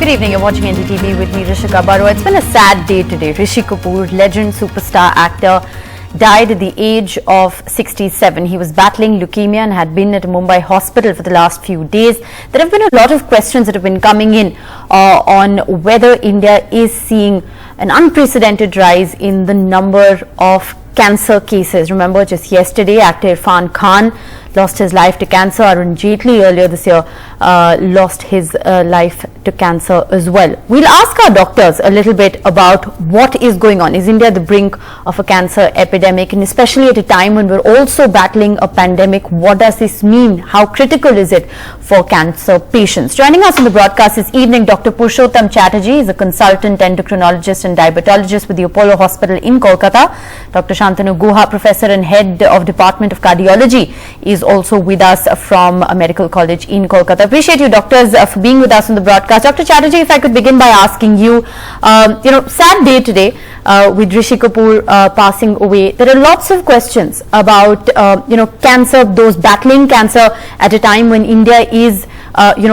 Good evening, you're watching NDTV with me, Rishika Barua. It's been a sad day today. Rishi Kapoor, legend, superstar, actor, died at the age of 67. He was battling leukemia and had been at a Mumbai hospital for the last few days. There have been a lot of questions that have been coming in on whether India is seeing an unprecedented rise in the number of cancer cases. Remember, just yesterday, actor Irfan Khan lost his life to cancer. Arun Jaitley earlier this year lost his life to cancer as well. We'll ask our doctors a little bit about what is going on. Is India the brink of a cancer epidemic? And especially at a time when we're also battling a pandemic, what does this mean? How critical is it for cancer patients? Joining us on the broadcast this evening, Dr. Purushottam Chatterjee is a consultant endocrinologist and diabetologist with the Apollo Hospital in Kolkata. Dr. Shantanu Guha, professor and head of Department of Cardiology, is also with us from a medical college in Kolkata. Appreciate you, doctors, for being with us on the broadcast. Dr. Chatterjee, if I could begin by asking you, sad day today with Rishi Kapoor passing away. There are lots of questions about, cancer, those battling cancer at a time when India is,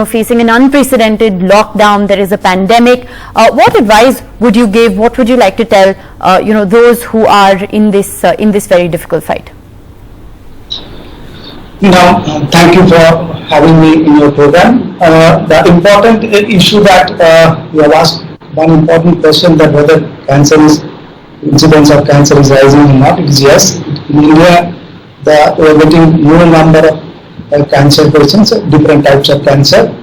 facing an unprecedented lockdown. There is a pandemic. What advice would you give? What would you like to tell, those who are in this very difficult fight? Thank you for having me in your program. The important issue that you have asked, one important question, that whether incidence of cancer is rising or not. It is yes. In India, we are getting more number of cancer patients, different types of cancer,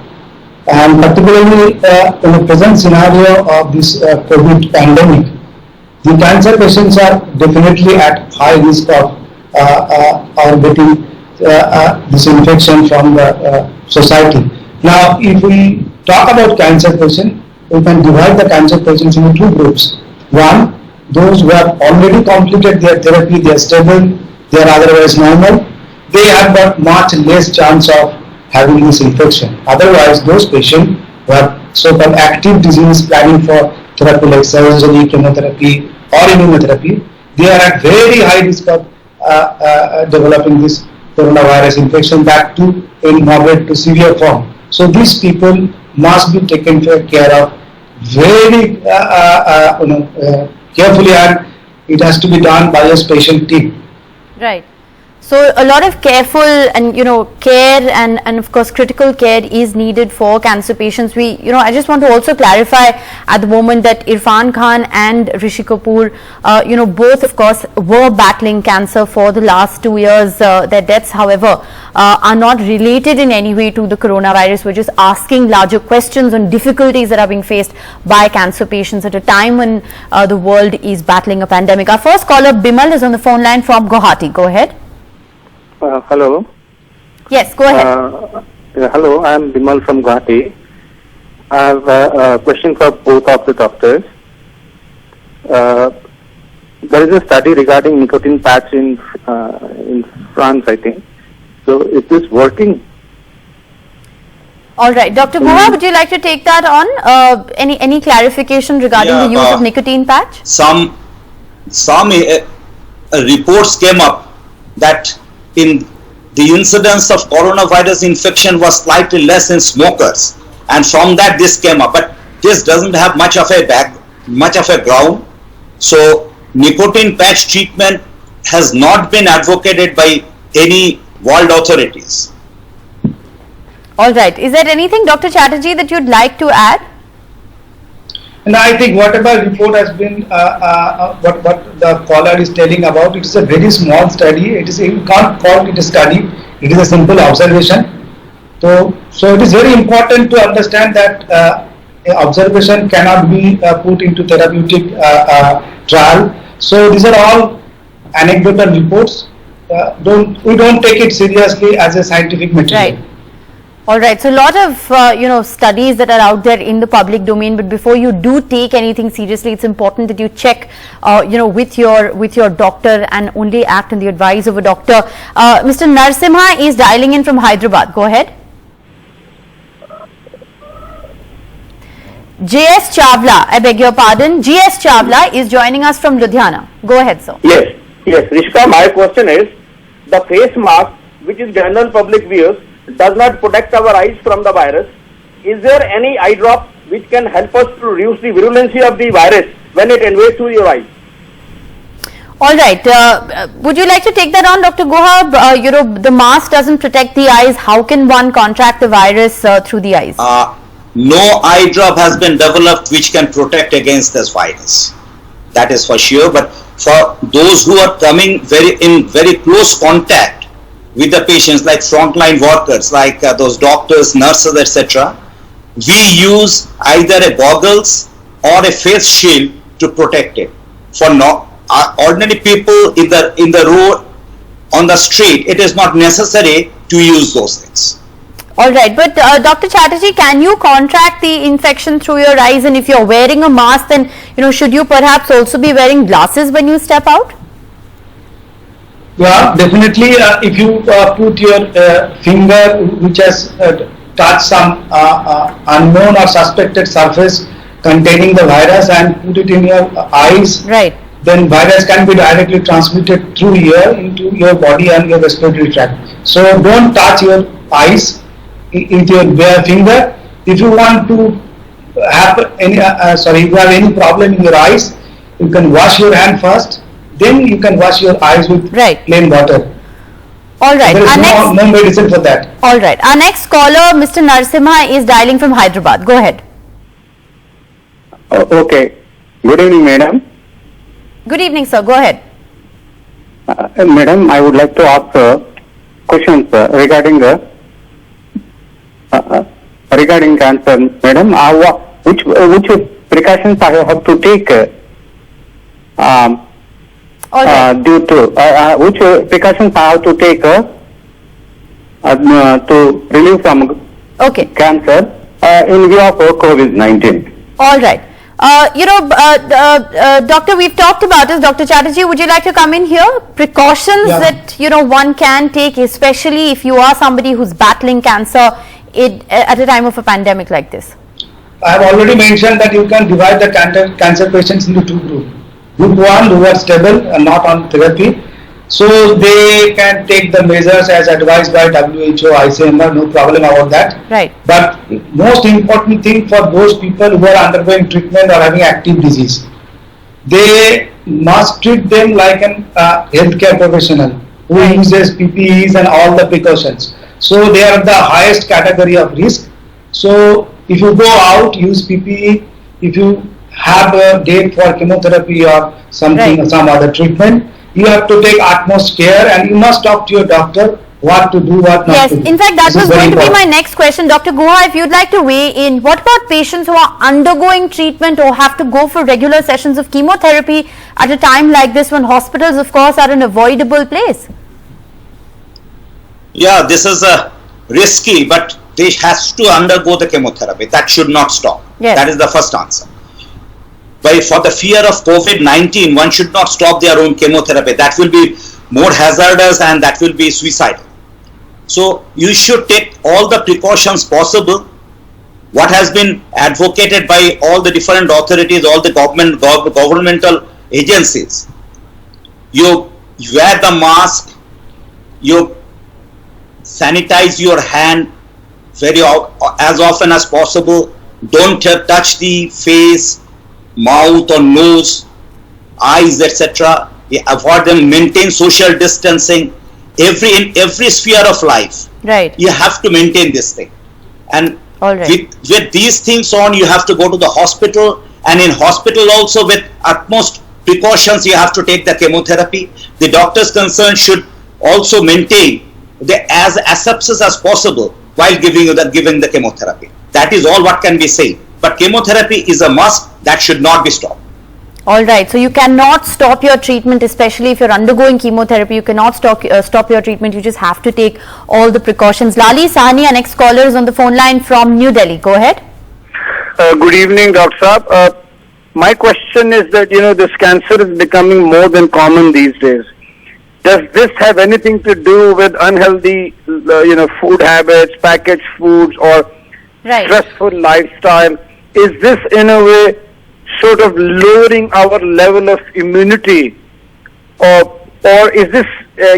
and particularly in the present scenario of this COVID pandemic, the cancer patients are definitely at high risk of getting this infection from the society. Now, if we talk about cancer patients, we can divide the cancer patients into two groups. One, those who have already completed their therapy, they are stable, they are otherwise normal, they have got much less chance of having this infection. Otherwise, those patients who have so-called active disease planning for therapy like surgery, chemotherapy or immunotherapy, they are at very high risk of developing this coronavirus infection, that too in moderate to severe form. So these people must be taken care of very carefully, and it has to be done by a special team. Right. So a lot of careful and care and of course critical care is needed for cancer patients. I just want to also clarify at the moment that Irfan Khan and Rishi Kapoor, both of course were battling cancer for the last 2 years. Their deaths, however, are not related in any way to the coronavirus. We're just asking larger questions on difficulties that are being faced by cancer patients at a time when the world is battling a pandemic. Our first caller, Bimal, is on the phone line from Guwahati. Go ahead. Hello. Yes, go ahead. Hello, I am Bimal from Guwahati. I have a question for both of the doctors. There is a study regarding nicotine patch in France, I think. So, is this working? All right, Dr. Guha, would you like to take that on? Any clarification regarding the use of nicotine patch? Some reports came up that in the incidence of coronavirus infection was slightly less in smokers, and from that this came up, but this doesn't have much of a ground. So nicotine patch treatment has not been advocated by any world authorities. All right, is there anything, Dr. Chatterjee, that you'd like to add? And I think whatever report has been, what the caller is telling about, it is a very small study. You can't call it a study. It is a simple observation. So it is very important to understand that observation cannot be put into therapeutic trial. So these are all anecdotal reports. We don't take it seriously as a scientific material. Right. All right, so a lot of studies that are out there in the public domain, but before you do take anything seriously, it's important that you check with your doctor and only act on the advice of a doctor. Mr. Narsimha is dialing in from Hyderabad. Go ahead. J.S. Chawla, I beg your pardon. G.S. Chawla is joining us from Ludhiana. Go ahead, sir. Yes, Rishka, my question is, the face mask, which is general public wears, does not protect our eyes from the virus. Is there any eye drop which can help us to reduce the virulency of the virus when it invades through your eyes? All right. Would you like to take that on, Dr. Guha? The mask doesn't protect the eyes. How can one contract the virus through the eyes? No eye drop has been developed which can protect against this virus. That is for sure. But for those who are coming in very close contact with the patients, like frontline workers, like those doctors, nurses, etc., we use either a goggles or a face shield to protect it. For ordinary people in the road, on the street, it is not necessary to use those things. All right, but Dr. Chatterjee, can you contract the infection through your eyes? And if you're wearing a mask, then should you perhaps also be wearing glasses when you step out? Yeah, definitely. If you put your finger which has touched some unknown or suspected surface containing the virus and put it in your eyes, right, then virus can be directly transmitted through here into your body and your respiratory tract. So don't touch your eyes with your bare finger. If you want to have any, if you have any problem in your eyes, you can wash your hand first. Then you can wash your eyes with plain water. All right. There is no medicine for that. All right. Our next caller, Mr. Narasimha, is dialing from Hyderabad. Go ahead. Okay. Good evening, madam. Good evening, sir. Go ahead. Madam, I would like to ask questions regarding regarding cancer. Madam, which precautions I have to take due to which precautions I have to take to relieve from cancer in view of COVID-19? All right. Doctor, we've talked about this. Dr. Chatterjee, would you like to come in here? Precautions that, one can take, especially if you are somebody who's battling cancer at a time of a pandemic like this. I have already mentioned that you can divide the cancer patients into two groups. Group 1 who are stable and not on therapy. So they can take the measures as advised by WHO, ICMR, no problem about that. Right. But most important thing for those people who are undergoing treatment or having active disease, they must treat them like an healthcare professional who uses PPEs and all the precautions. So they are the highest category of risk. So if you go out, use PPE. If you have a date for chemotherapy or something or some other treatment, you have to take utmost care and you must talk to your doctor what to do, what not to do. Yes, in fact, that was going to be my next question. Dr. Guha, if you'd like to weigh in, what about patients who are undergoing treatment or have to go for regular sessions of chemotherapy at a time like this when hospitals, of course, are an avoidable place? Yeah, this is risky, but they has to undergo the chemotherapy. That should not stop. Yes. That is the first answer. But for the fear of COVID-19, one should not stop their own chemotherapy. That will be more hazardous and that will be suicidal. So you should take all the precautions possible. What has been advocated by all the different authorities, all the governmental agencies. You wear the mask, you sanitize your hand as often as possible. Don't touch the face, mouth or nose, eyes, etc. Avoid them. Maintain social distancing. In every sphere of life, you have to maintain this thing. And with these things on, you have to go to the hospital, and in hospital also with utmost precautions you have to take the chemotherapy. The doctors concerned should also maintain as asepsis as possible while giving the chemotherapy. That is all what can be said. But chemotherapy is a must that should not be stopped. All right. So you cannot stop your treatment, especially if you're undergoing chemotherapy. You cannot stop your treatment. You just have to take all the precautions. Lali Sahni, our next caller, is on the phone line from New Delhi. Go ahead. Good evening, Dr. Saab. My question is that, this cancer is becoming more than common these days. Does this have anything to do with unhealthy, food habits, packaged foods, or stressful lifestyle? Is this in a way sort of lowering our level of immunity, or is this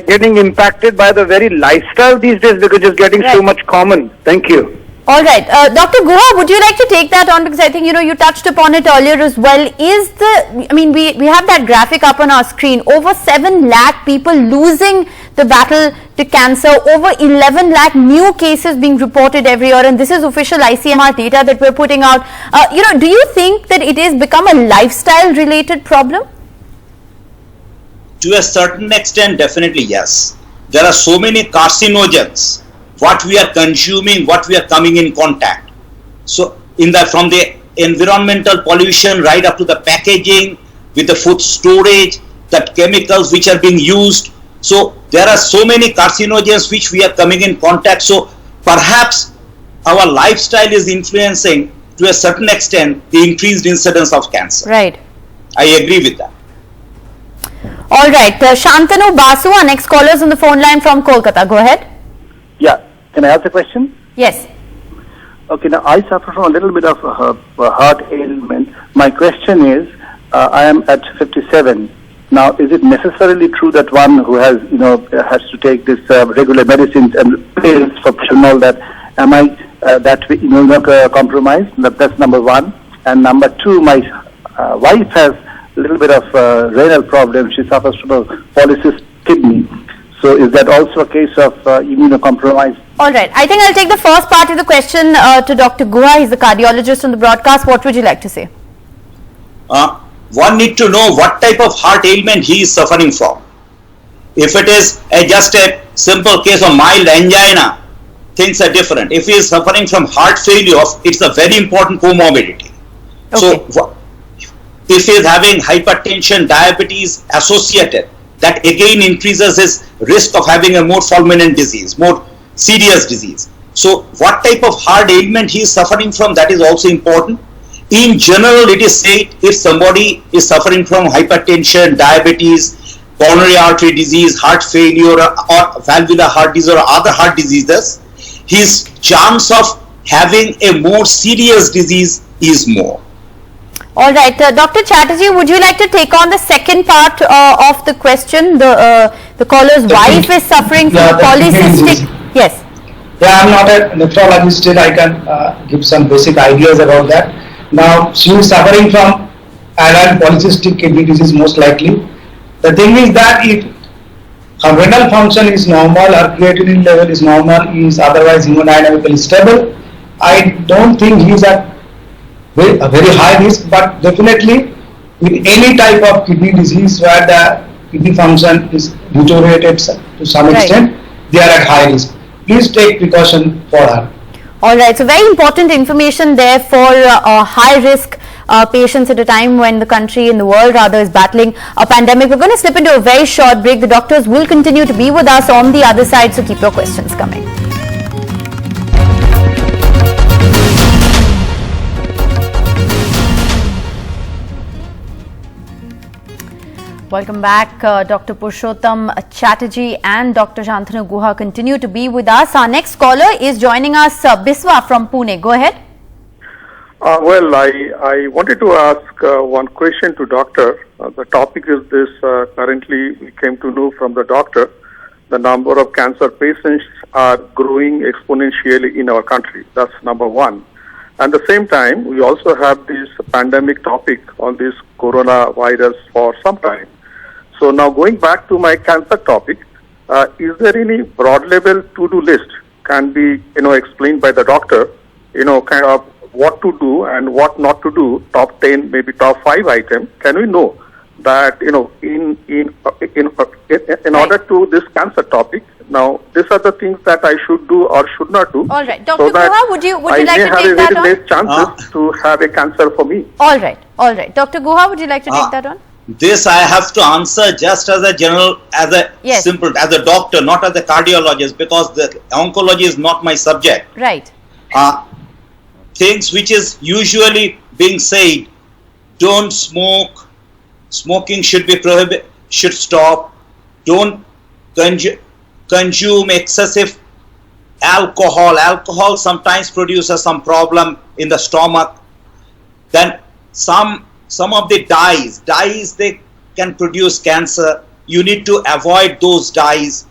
getting impacted by the very lifestyle these days because it's getting so much common? Thank you. All right, Dr. Guha, would you like to take that on, because I think you touched upon it earlier as well. We have that graphic up on our screen. Over 7 lakh people losing the battle to cancer. Over 11 lakh new cases being reported every year, and this is official ICMR data that we're putting out. Do you think that it has become a lifestyle-related problem? To a certain extent, definitely yes. There are so many carcinogens. What we are consuming, what we are coming in contact. So from the environmental pollution right up to the packaging, with the food storage, that chemicals which are being used. So there are so many carcinogens which we are coming in contact. So perhaps our lifestyle is influencing to a certain extent the increased incidence of cancer. Right. I agree with that. All right, Shantanu Basu, our next caller is on the phone line from Kolkata. Go ahead. Yeah, can I ask a question? Yes. Okay, now I suffer from a little bit of a heart ailment. My question is, I am at 57. Now, is it necessarily true that one who has, has to take this regular medicines and pills for pressure and all that, am I not compromised? That's number one. And number two, my wife has a little bit of renal problem. She suffers from a polycystic kidney. So is that also a case of immunocompromise? All right. I think I'll take the first part of the question to Dr. Guha. He's the cardiologist on the broadcast. What would you like to say? One need to know what type of heart ailment he is suffering from. If it is just a simple case of mild angina, things are different. If he is suffering from heart failure, it's a very important comorbidity. Okay. So if he is having hypertension, diabetes associated, that again increases his risk of having a more fulminant disease, more serious disease. So what type of heart ailment he is suffering from, that is also important. In general, it is said if somebody is suffering from hypertension, diabetes, coronary artery disease, heart failure, or valvular heart disease or other heart diseases, his chance of having a more serious disease is more. All right, Dr. Chatterjee, would you like to take on the second part of the question? The caller's wife is suffering from polycystic. Yes. Yeah, I'm not a nephrologist, still I can give some basic ideas about that. Now, she is suffering from adult polycystic kidney disease most likely. The thing is that if her renal function is normal, her creatinine level is normal, he is otherwise hemodynamically stable, I don't think he is at a very high risk, but definitely with any type of kidney disease where the kidney function is deteriorated to some extent, they are at high risk. Please take precaution for her. All right, so very important information there for high risk patients at a time when the country and the world rather is battling a pandemic. We're going to slip into a very short break. The doctors will continue to be with us on the other side, so keep your questions coming. Welcome back. Dr. Purushottam Chatterjee and Dr. Shantanu Guha continue to be with us. Our next caller is joining us, Biswa from Pune. Go ahead. Well, I wanted to ask one question to doctor. The topic is this, currently we came to know from the doctor, the number of cancer patients are growing exponentially in our country. That's number one. At the same time, we also have this pandemic topic on this coronavirus for some time. So now going back to my cancer topic, is there any broad level to-do list can be, explained by the doctor, kind of what to do and what not to do, top 10, maybe top 5 items? Can we know that, in order to this cancer topic, now these are the things that I should do or should not do. All right, Dr. Guha, would you like to take that on? I may have a very less chances to have a cancer for me. All right. Dr. Guha, would you like to take that on? This I have to answer just as a general, as a doctor, not as a cardiologist, because the oncology is not my subject. Right. Things which is usually being said, don't smoke, smoking should be prohibited, should stop, don't consume excessive alcohol. Alcohol sometimes produces some problem in the stomach. Then some of the dyes they can produce cancer. You need to avoid those dyes.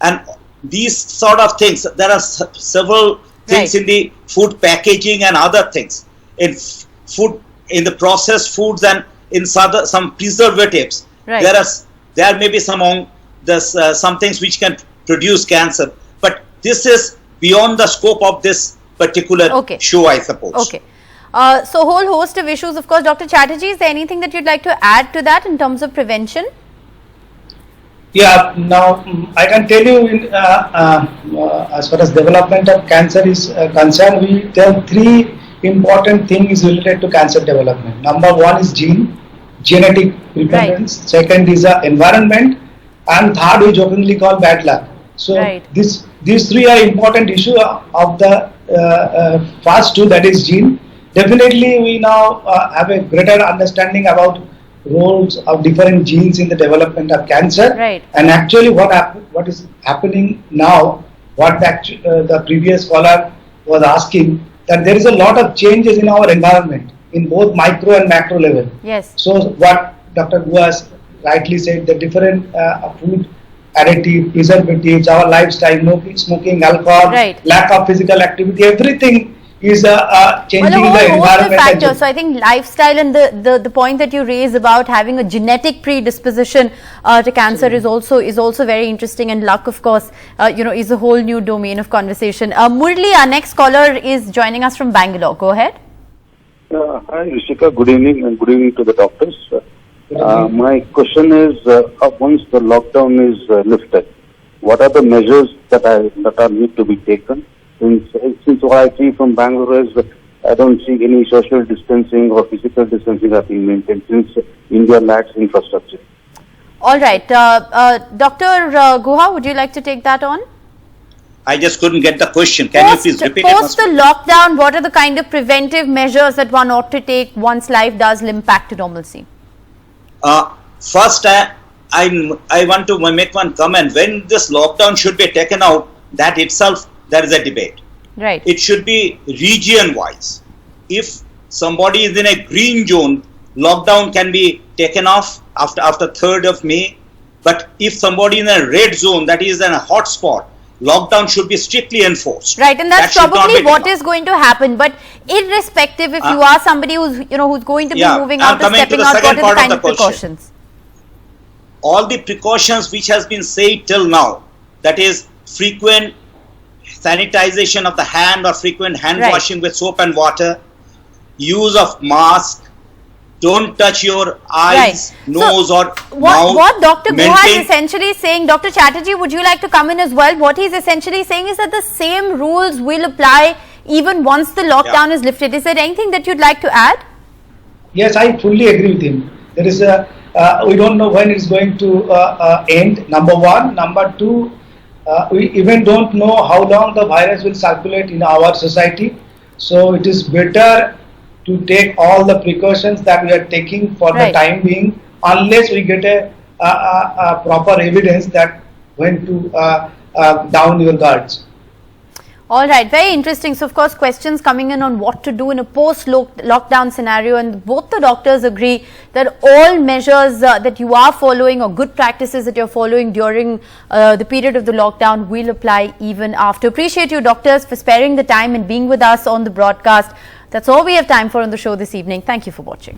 And these sort of things, there are several things in the food packaging and other things, in food, in the processed foods and in some preservatives. Right. There may be some things which can produce cancer, but this is beyond the scope of this particular show, I suppose. Okay. So whole host of issues, of course. Dr. Chatterjee, is there anything that you'd like to add to that in terms of prevention? Yeah, now I can tell you, as far as development of cancer is concerned, we tell three important things related to cancer development. Number one is genetic preponderance. Right. Second is environment, and third we jokingly call bad luck. So these three are important issues of the first two, that is gene. Definitely, we now have a greater understanding about roles of different genes in the development of cancer. Right. And actually, what is happening now, what the previous caller was asking, that there is a lot of changes in our environment in both micro and macro level. Yes. So what Dr. Guha rightly said, the different food additive, preservatives, our lifestyle, smoking, alcohol, lack of physical activity, everything is changing the environment. Factors. So I think lifestyle and the point that you raise about having a genetic predisposition to cancer is also very interesting, and luck, of course, is a whole new domain of conversation. Murli, our next caller, is joining us from Bangalore. Go ahead. Hi, Rishika. Good evening, and good evening to the doctors. My question is, once the lockdown is lifted, what are the measures that are need to be taken? Since what I see from Bangalore is, I don't see any social distancing or physical distancing are being maintained, since India lacks infrastructure. All right. Dr. Guha, would you like to take that on? I just couldn't get the question. Can you please repeat it? Post the lockdown, what are the kind of preventive measures that one ought to take once life does limp back to normalcy? First, I want to make one comment. When this lockdown should be taken out, that itself, there is a debate. Right. It should be region-wise. If somebody is in a green zone, lockdown can be taken off after 3rd of May. But if somebody in a red zone, that is in a hot spot, lockdown should be strictly enforced. Right, and that's probably what is going to happen. But irrespective, if you are somebody who's going to be moving out or stepping out, what are the kind of precautions? All the precautions which has been said till now, that is frequent sanitization of the hand or frequent hand washing with soap and water, use of mask, don't touch your eyes, nose or mouth. What Dr. Guha is essentially saying, Dr. Chatterjee, would you like to come in as well? What he's essentially saying is that the same rules will apply even once the lockdown is lifted. Is there anything that you'd like to add? Yes, I fully agree with him. There is we don't know when it's going to end, number one. Number two, we even don't know how long the virus will circulate in our society. So it is better to take all the precautions that we are taking for the time being, unless we get a proper evidence that when to down your guards. All right, very interesting. So, of course, questions coming in on what to do in a post-lockdown scenario, and both the doctors agree that all measures that you are following or good practices that you're following during the period of the lockdown will apply even after. Appreciate you, doctors, for sparing the time and being with us on the broadcast. That's all we have time for on the show this evening. Thank you for watching.